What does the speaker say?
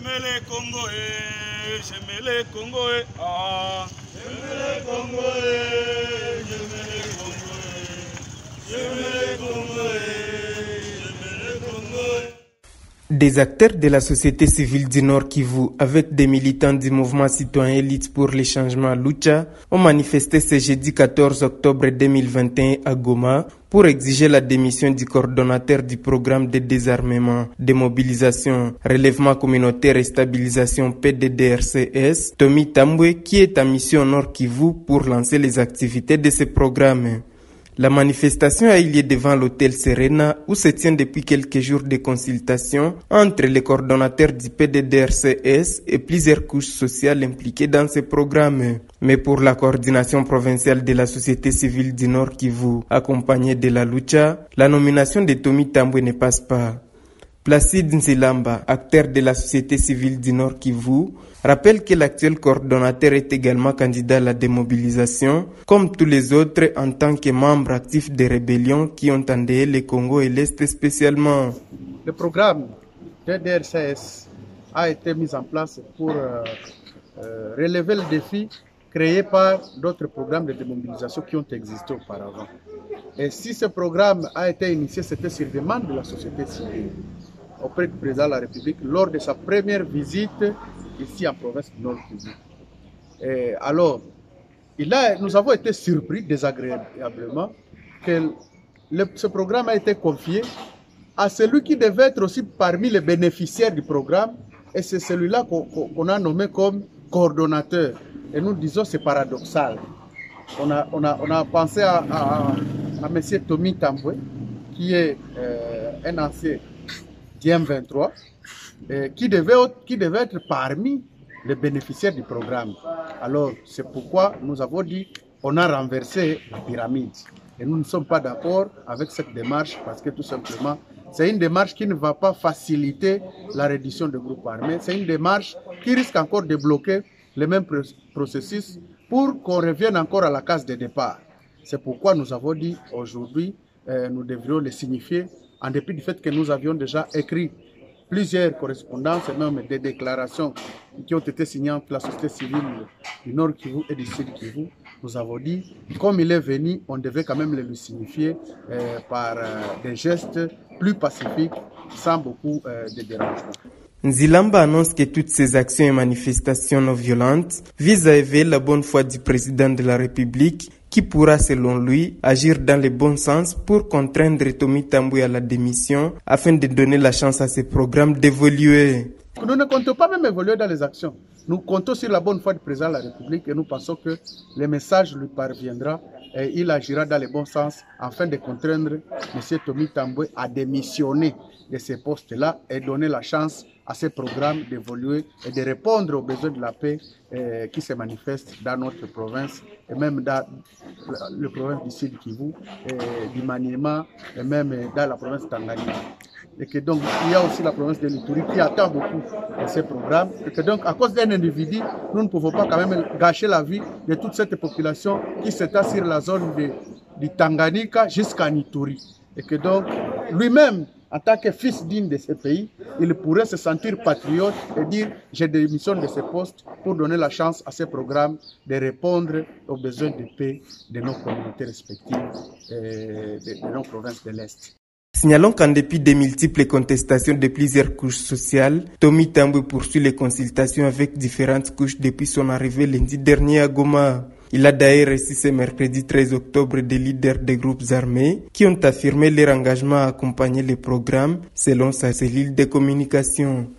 J'aime les Congolais, j'aime les Congolais, ah. J'aime les Congolais, j'aime les Congolais, j'aime les Congolais, j'aime les Congolais. Des acteurs de la société civile du Nord Kivu, avec des militants du mouvement citoyen Élite pour les changements Lucha, ont manifesté ce jeudi 14 octobre 2021 à Goma pour exiger la démission du coordonnateur du programme de désarmement, démobilisation, relèvement communautaire et stabilisation PDDRCS, Tommy Tambwe, qui est en mission au Nord Kivu pour lancer les activités de ce programme. La manifestation a eu lieu devant l'hôtel Serena où se tient depuis quelques jours des consultations entre les coordonnateurs du PDDRCS et plusieurs couches sociales impliquées dans ce programme. Mais pour la coordination provinciale de la société civile du Nord Kivu, accompagnée de la Lucha, la nomination de Tommy Tambwe ne passe pas. Placide Nzilamba, acteur de la société civile du Nord Kivu, rappelle que l'actuel coordonnateur est également candidat à la démobilisation, comme tous les autres en tant que membre actif des rébellions qui ont endeuillé le Congo et l'Est spécialement. Le programme DDRCS a été mis en place pour relever le défi créé par d'autres programmes de démobilisation qui ont existé auparavant. Et si ce programme a été initié, c'était sur demande de la société civile auprès du président de la République lors de sa première visite ici en province du Nord Kivu. Alors, nous avons été surpris désagréablement que ce programme a été confié à celui qui devait être aussi parmi les bénéficiaires du programme, et c'est celui-là qu'on a nommé comme coordonnateur. Et nous disons c'est paradoxal. On a pensé à M. Tommy Tambwe, qui est un ancien DM23, qui devait être parmi les bénéficiaires du programme. Alors c'est pourquoi nous avons dit on a renversé la pyramide. Et nous ne sommes pas d'accord avec cette démarche parce que tout simplement c'est une démarche qui ne va pas faciliter la reddition de groupes armés. C'est une démarche qui risque encore de bloquer le même processus pour qu'on revienne encore à la case de départ. C'est pourquoi nous avons dit aujourd'hui, nous devrions le signifier, en dépit du fait que nous avions déjà écrit plusieurs correspondances et même des déclarations qui ont été signées entre la société civile du Nord Kivu et du Sud Kivu. Nous avons dit, comme il est venu, on devait quand même le lui signifier par des gestes plus pacifiques, sans beaucoup de dérangement. Nzilamba annonce que toutes ces actions et manifestations non violentes visent à éveiller la bonne foi du président de la République qui pourra, selon lui, agir dans le bon sens pour contraindre Tommy Tambwe à la démission afin de donner la chance à ce programme d'évoluer. Nous ne comptons pas même évoluer dans les actions. Nous comptons sur la bonne foi du président de la République et nous pensons que le message lui parviendra et il agira dans le bon sens afin de contraindre M. Tommy Tambwe à démissionner de ces postes-là et donner la chance à ces programmes d'évoluer et de répondre aux besoins de la paix qui se manifestent dans notre province et même dans le province du Sud Kivu, du Maniema et même dans la province de Tanganyika. Et que donc il y a aussi la province de l'Ituri qui attend beaucoup de ces programmes. Et que donc à cause d'un individu, nous ne pouvons pas quand même gâcher la vie de toute cette population qui s'étend sur la zone du Tanganyika jusqu'à Ituri. Et que donc lui-même, en tant que fils digne de ce pays, il pourrait se sentir patriote et dire j'ai démissionné de ce poste pour donner la chance à ces programmes de répondre aux besoins de paix de nos communautés respectives et de nos provinces de l'Est. Signalons qu'en dépit des multiples contestations de plusieurs couches sociales, Tommy Tambwe poursuit les consultations avec différentes couches depuis son arrivée lundi dernier à Goma. Il a d'ailleurs reçu ce mercredi 13 octobre des leaders des groupes armés qui ont affirmé leur engagement à accompagner le programme selon sa cellule de communication.